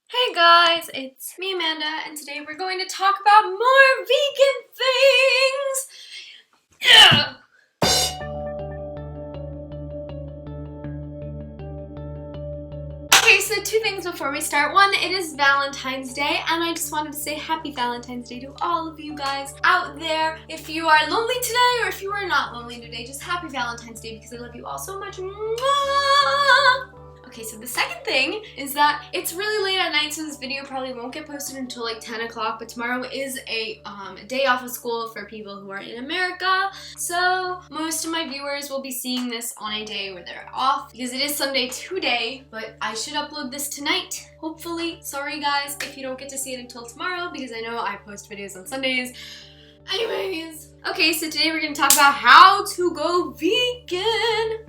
Hey guys, it's me Amanda, and today we're going to talk about more vegan things! Yeah! Okay, so two things before we start. One, it is Valentine's Day, and I just wanted to say happy Valentine's Day to all of you guys out there. If you are lonely today, or if you are not lonely today, just happy Valentine's Day because I love you all so much. Mwah! Okay, so the second thing is that it's really late at night, so this video probably won't get posted until like 10 o'clock, but tomorrow is a day off of school for people who are in America, so most of my viewers will be seeing this on a day where they're off, because it is Sunday today, but I should upload this tonight, hopefully. Sorry guys if you don't get to see it until tomorrow, because I know I post videos on Sundays. Anyways, okay, so today we're gonna talk about how to go vegan.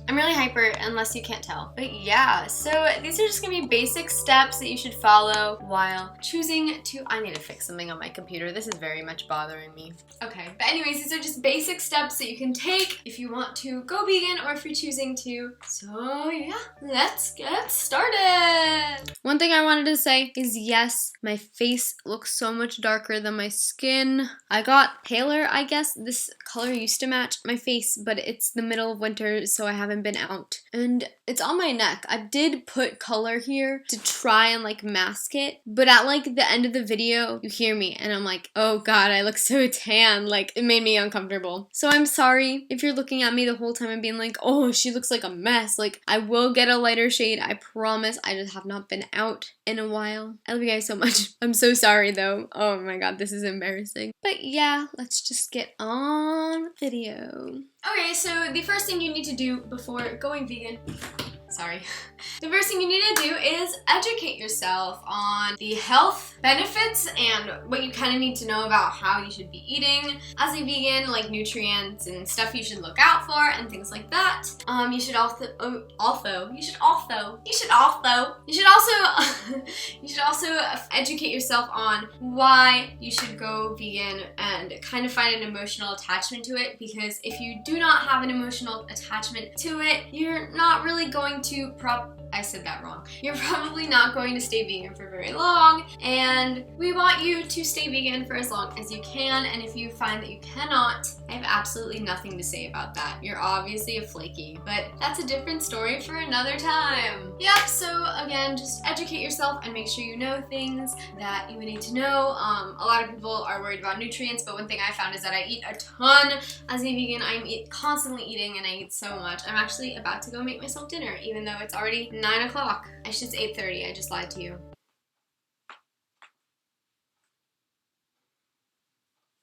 I'm really hyper, unless you can't tell. But yeah, so these are just gonna be basic steps that you should follow while choosing to... I need to fix something on my computer. This is very much bothering me. Okay, but anyways, these are just basic steps that you can take if you want to go vegan or if you're choosing to. So yeah, let's get started. One thing I wanted to say is yes, my face looks so much darker than my skin. I got paler, I guess. This color used to match my face, but it's the middle of winter, so I haven't been out. And it's on my neck. I did put color here to try and like mask it, but at like the end of the video, you hear me and I'm like, oh god, I look so tan. Like, it made me uncomfortable. So I'm sorry if you're looking at me the whole time and being like, oh, she looks like a mess. Like, I will get a lighter shade, I promise. I just have not been out in a while. I love you guys so much. I'm so sorry though. Oh my god, this is embarrassing. But yeah, let's just get on with the video. Okay, so the first thing you need to do before going vegan, the first thing you need to do is educate yourself on the health benefits and what you kind of need to know about how you should be eating as a vegan, like nutrients and stuff you should look out for and things like that. You should also educate yourself on why you should go vegan and kind of find an emotional attachment to it, because if you do not have an emotional attachment to it, you're not really going to I said that wrong. You're probably not going to stay vegan for very long, and we want you to stay vegan for as long as you can, and if you find that you cannot, I have absolutely nothing to say about that. You're obviously a flaky, but that's a different story for another time. Yep, so again, just educate yourself and make sure you know things that you would need to know. A lot of people are worried about nutrients, but one thing I found is that I eat a ton as a vegan. I'm constantly eating and I eat so much. I'm actually about to go make myself dinner, even though it's already 9 o'clock. It's 8:30, I just lied to you.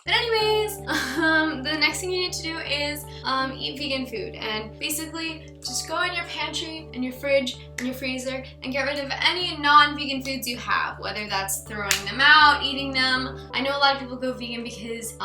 But anyways, the next thing you need to do is eat vegan food, and basically just go in your pantry and your fridge and your freezer and get rid of any non-vegan foods you have, whether that's throwing them out, eating them. I know a lot of people go vegan because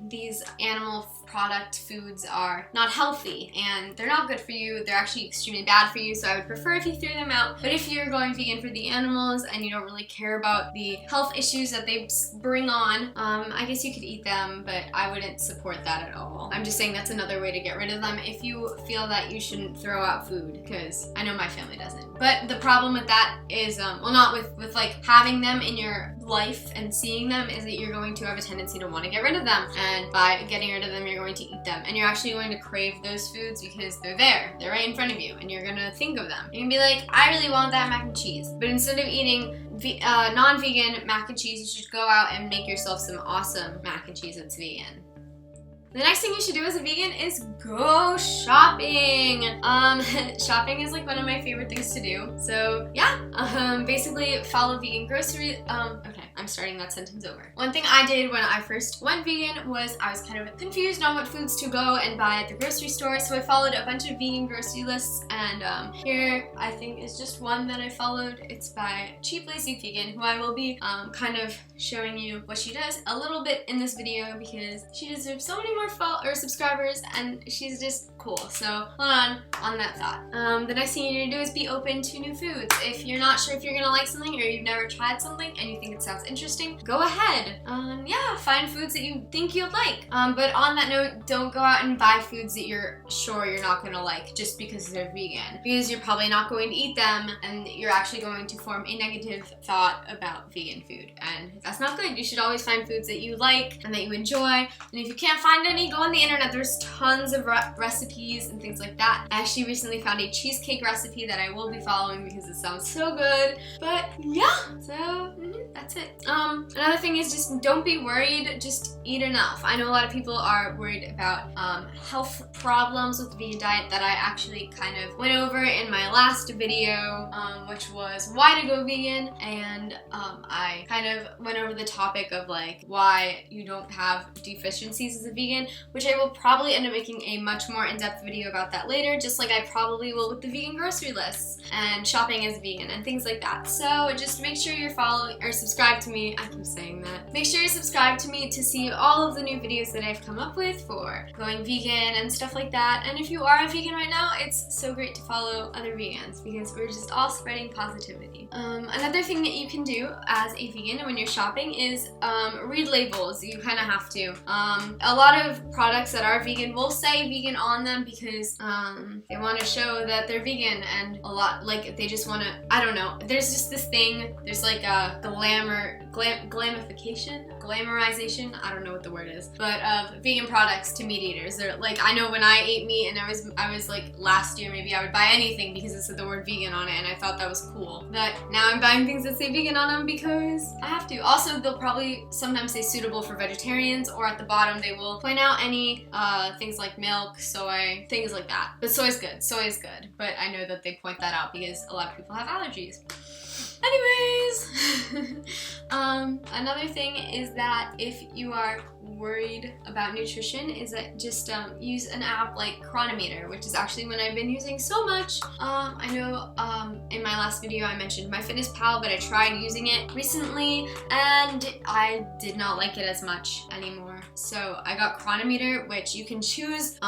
these animal product foods are not healthy and they're not good for you. They're actually extremely bad for you, so I would prefer if you threw them out. But if you're going vegan for the animals and you don't really care about the health issues that they bring on, I guess you could eat them, but I wouldn't support that at all. I'm just saying that's another way to get rid of them if you feel that you shouldn't throw out food, because I know my family doesn't. But the problem with that is, well, not with like having them in your life and seeing them, is that you're going to have a tendency to want to get rid of them, and by getting rid of them, you're going to eat them, and you're actually going to crave those foods because they're there, they're right in front of you, and you're gonna think of them. You're gonna be like, I really want that mac and cheese, but instead of eating non-vegan mac and cheese, you should go out and make yourself some awesome mac and cheese that's vegan. The next thing you should do as a vegan is go shopping. Shopping is like one of my favorite things to do. So yeah, basically follow vegan grocery. Okay, I'm starting that sentence over. One thing I did when I first went vegan was I was kind of confused on what foods to go and buy at the grocery store. So I followed a bunch of vegan grocery lists, and here I think is just one that I followed. It's by Cheap Lazy Vegan, who I will be kind of showing you what she does a little bit in this video, because she deserves so many more subscribers and she's just cool. So hold on that thought. The next thing you need to do is be open to new foods. If you're not sure if you're gonna like something, or you've never tried something and you think it sounds interesting, go ahead. Yeah, find foods that you think you'd like. But on that note, don't go out and buy foods that you're sure you're not gonna like just because they're vegan, because you're probably not going to eat them and you're actually going to form a negative thought about vegan food, and that's not good. You should always find foods that you like and that you enjoy, and if you can't find any, go on the internet. There's tons of recipes and things like that. I actually recently found a cheesecake recipe that I will be following because it sounds so good. But yeah, so that's it. Another thing is just don't be worried, just eat enough. I know a lot of people are worried about health problems with the vegan diet that I actually kind of went over in my last video, which was why to go vegan, and I kind of went over the topic of like why you don't have deficiencies as a vegan, which I will probably end up making a much more in-depth video about that later, just like I probably will with the vegan grocery lists and shopping as a vegan and things like that. So just make sure you're following or subscribe to me. I keep saying that. Make sure you subscribe to me to see all of the new videos that I've come up with for going vegan and stuff like that. And if you are a vegan right now, it's so great to follow other vegans because we're just all spreading positivity. Another thing that you can do as a vegan when you're shopping is read labels. You kind of have to. A lot of products that are vegan will say vegan on them because they want to show that they're vegan, and a lot, like, they just want to, I don't know, there's just this thing, there's like a glamorization, I don't know what the word is, but of vegan products to meat eaters. They're like, I know when I ate meat and I was like last year maybe I would buy anything because it said the word vegan on it and I thought that was cool. But now I'm buying things that say vegan on them because I have to. Also, they'll probably sometimes say suitable for vegetarians, or at the bottom they will point out any things like milk, soy, things like that. But soy is good. Soy is good. But I know that they point that out because a lot of people have allergies. Anyways, another thing is that if you are worried about nutrition is that just use an app like Chronometer, which is actually one I've been using so much. I know in my last video I mentioned MyFitnessPal, but I tried using it recently and I did not like it as much anymore. So I got Chronometer, which you can choose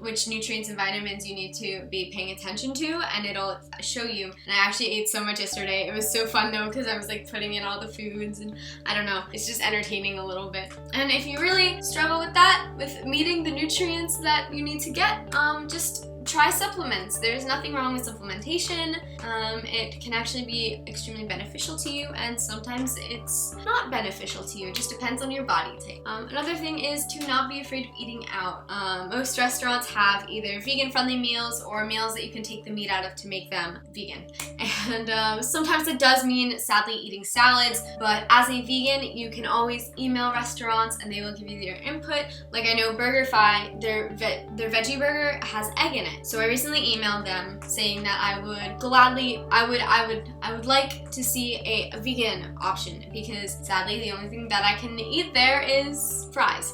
which nutrients and vitamins you need to be paying attention to, and it'll show you. And I actually ate so much yesterday. It was so fun though because I was like putting in all the foods, and I don't know, it's just entertaining a little bit. And if you really struggle with that, with meeting the nutrients that you need to get, just try supplements. There's nothing wrong with supplementation. It can actually be extremely beneficial to you, and sometimes it's not beneficial to you. It just depends on your body type. Another thing is to not be afraid of eating out. Most restaurants have either vegan-friendly meals or meals that you can take the meat out of to make them vegan. And sometimes it does mean, sadly, eating salads, but as a vegan, you can always email restaurants and they will give you their input. Like I know BurgerFi, their veggie burger has egg in it. So I recently emailed them saying that I would gladly, I would like to see a vegan option because sadly the only thing that I can eat there is fries.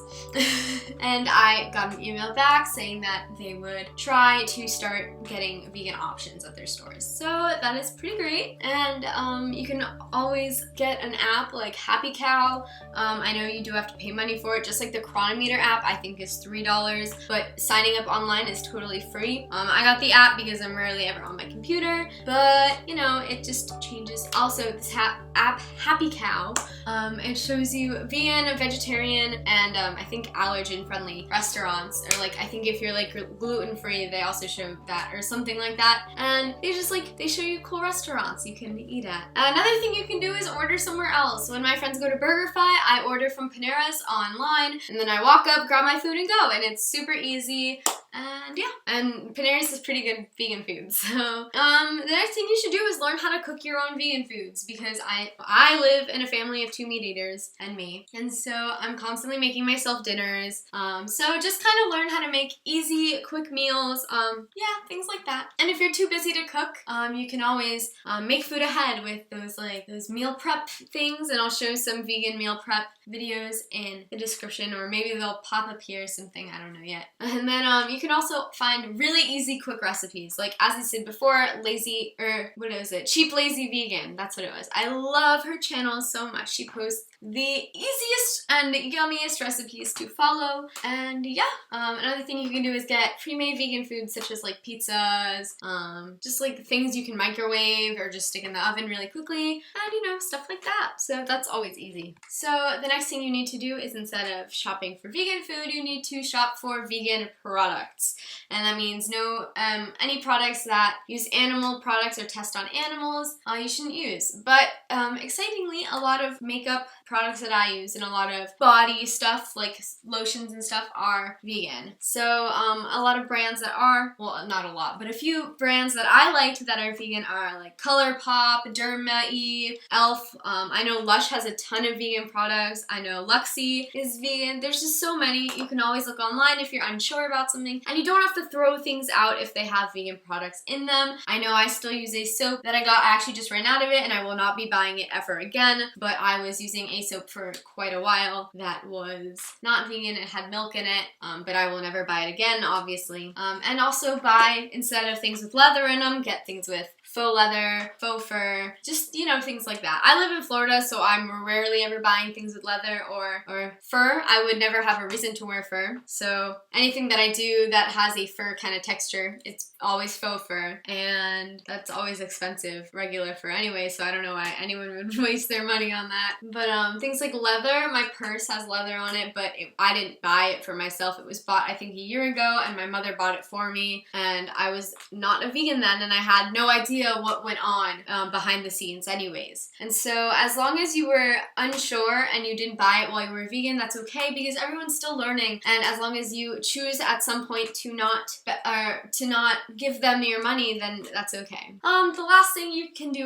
And I got an email back saying that they would try to start getting vegan options at their stores. So that is pretty great. And you can always get an app like Happy Cow. I know you do have to pay money for it, just like the Chronometer app I think is $3, but signing up online is totally free. I got the app because I'm rarely ever on my computer, but you know, it just changes. Also, this app Happy Cow, it shows you vegan, vegetarian, and I think allergen-friendly restaurants, or like I think if you're like gluten-free, they also show that or something like that. And they show you cool restaurants you can eat at. Another thing you can do is order somewhere else. When my friends go to BurgerFi, I order from Panera's online, and then I walk up, grab my food, and go. And it's super easy. And yeah, and Panera's is pretty good vegan food. So the next thing you should do is learn how to cook your own vegan foods, because I live in a family of 2 meat eaters and me, and so I'm constantly making myself dinners. So just kind of learn how to make easy, quick meals. Yeah, things like that. And if you're too busy to cook, you can always make food ahead with those meal prep things, and I'll show some vegan meal prep videos in the description, or maybe they'll pop up here or something, I don't know yet. And then you can also find really easy, quick recipes. Like, as I said before, Cheap Lazy Vegan. That's what it was. I love her channel so much. She posts the easiest and yummiest recipes to follow. And yeah, another thing you can do is get pre-made vegan foods such as like pizzas, just like things you can microwave or just stick in the oven really quickly, and you know, stuff like that. So that's always easy. So the next thing you need to do is, instead of shopping for vegan food, you need to shop for vegan products. And that means any products that use animal products or test on animals, you shouldn't use. But excitingly, a lot of makeup products that I use and a lot of body stuff like lotions and stuff are vegan. So a lot of brands that are, well, not a lot, but a few brands that I liked that are vegan are like ColourPop, Derma E, Elf. I know Lush has a ton of vegan products. I know Luxie is vegan. There's just so many. You can always look online if you're unsure about something, and you don't have to throw things out if they have vegan products in them. I know I still use a soap that I actually just ran out of it, and I will not be buying it ever again, but I was using a soap for quite a while that was not vegan. It had milk in it, but I will never buy it again, obviously. And also buy, instead of things with leather in them, get things with faux leather, faux fur, just, you know, things like that. I live in Florida, so I'm rarely ever buying things with leather or fur. I would never have a reason to wear fur. So anything that I do that has a fur kind of texture, it's always faux fur, and that's always expensive, regular fur anyway, so I don't know why anyone would waste their money on that. But things like leather, my purse has leather on it, but I didn't buy it for myself. It was bought, I think, a year ago, and my mother bought it for me, and I was not a vegan then, and I had no idea what went on behind the scenes anyways. And so as long as you were unsure and you didn't buy it while you were vegan, that's okay, because everyone's still learning, and as long as you choose at some point to not give them your money, then that's okay. The last thing you can do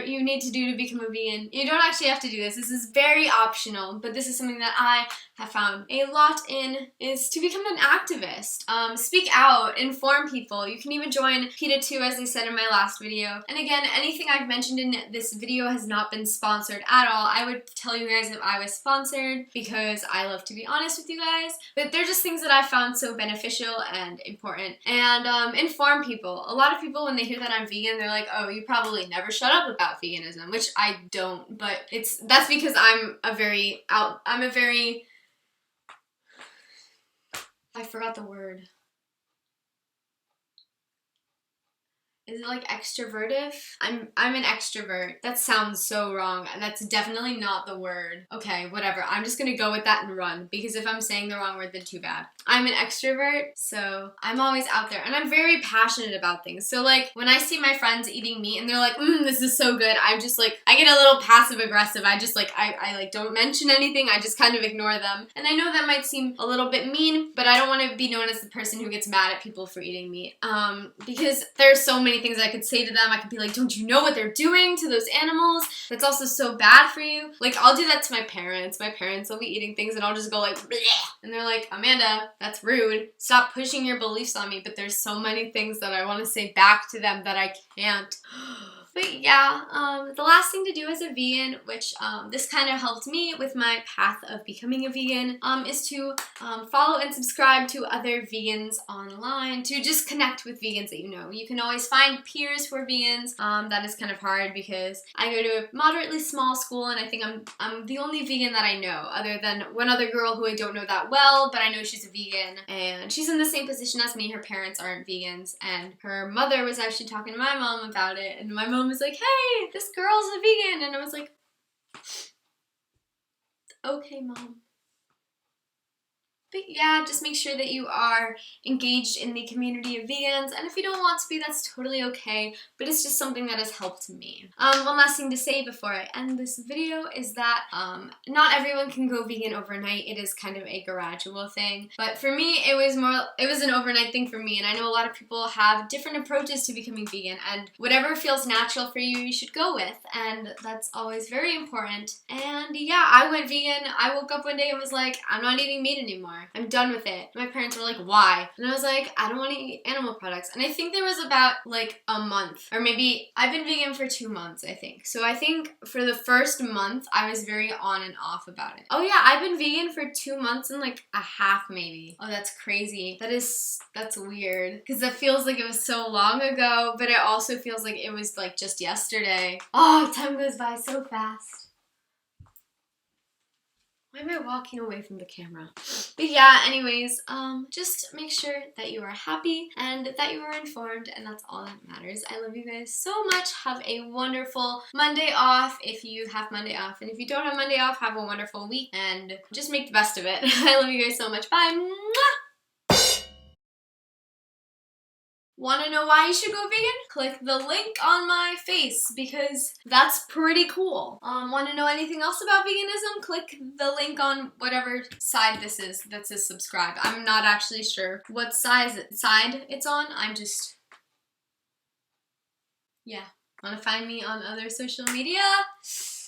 you need to do to become a vegan, you don't actually have to do this. This is very optional, but this is something that I have found a lot in, is to become an activist. Speak out, inform people. You can even join PETA 2, as I said in my last video. And again, anything I've mentioned in this video has not been sponsored at all. I would tell you guys if I was sponsored, because I love to be honest with you guys, but they're just things that I found so beneficial and important. And inform people. A lot of people, when they hear that I'm vegan, they're like, oh, you probably never shut up about veganism, which I don't, but that's because I forgot the word. Is it like extrovertive? I'm an extrovert. That sounds so wrong. That's definitely not the word. Okay, whatever. I'm just gonna go with that and run, because if I'm saying the wrong word, then too bad. I'm an extrovert, so I'm always out there, and I'm very passionate about things. So like, when I see my friends eating meat and they're like, this is so good, I'm just like, I get a little passive aggressive. I just like, I like don't mention anything. I just kind of ignore them. And I know that might seem a little bit mean, but I don't want to be known as the person who gets mad at people for eating meat. Because there's so many things I could say to them. I could be like, don't you know what they're doing to those animals? That's also so bad for you. Like, I'll do that to my parents. My parents will be eating things and I'll just go like, bleh. And they're like, Amanda, that's rude. Stop pushing your beliefs on me. But there's so many things that I want to say back to them that I can't. But yeah, the last thing to do as a vegan, which this kind of helped me with my path of becoming a vegan, is to follow and subscribe to other vegans online, to just connect with vegans that you know. You can always find peers who are vegans. That is kind of hard because I go to a moderately small school, and I think I'm the only vegan that I know, other than one other girl who I don't know that well, but I know she's a vegan, and she's in the same position as me. Her parents aren't vegans, and her mother was actually talking to my mom about it, and my mom was like, hey, this girl's a vegan, and I was like, okay, Mom. But yeah, just make sure that you are engaged in the community of vegans, and if you don't want to be, that's totally okay, but it's just something that has helped me. One last thing to say before I end this video is that not everyone can go vegan overnight. It is kind of a gradual thing, but for me, it was an overnight thing for me, and I know a lot of people have different approaches to becoming vegan, and whatever feels natural for you, you should go with, and that's always very important. And yeah, I went vegan. I woke up one day and was like, I'm not eating meat anymore. anymore. I'm done with it. My parents were like, why? And I was like, I don't want to eat animal products. And I think there was about like a month, or maybe I've been vegan for 2 months, I think. So I think for the first month, I was very on and off about it. Oh yeah, I've been vegan for 2 months and like a half maybe. Oh, that's crazy. That's weird. Because that feels like it was so long ago, but it also feels like it was like just yesterday. Oh, time goes by so fast. Why am I walking away from the camera? But yeah, anyways, just make sure that you are happy and that you are informed, and that's all that matters. I love you guys so much. Have a wonderful Monday off if you have Monday off, and if you don't have Monday off, have a wonderful week, and just make the best of it. I love you guys so much. Bye! Mwah! Want to know why you should go vegan? Click the link on my face because that's pretty cool. Want to know anything else about veganism? Click the link on whatever side this is that says subscribe. I'm not actually sure what side it's on. Yeah. Want to find me on other social media?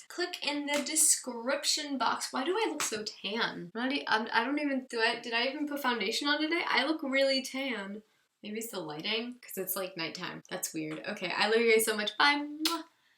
Click in the description box. Why do I look so tan? Did I even put foundation on today? I look really tan. Maybe it's the lighting, because it's like nighttime. That's weird. Okay, I love you guys so much. Bye. Mwah.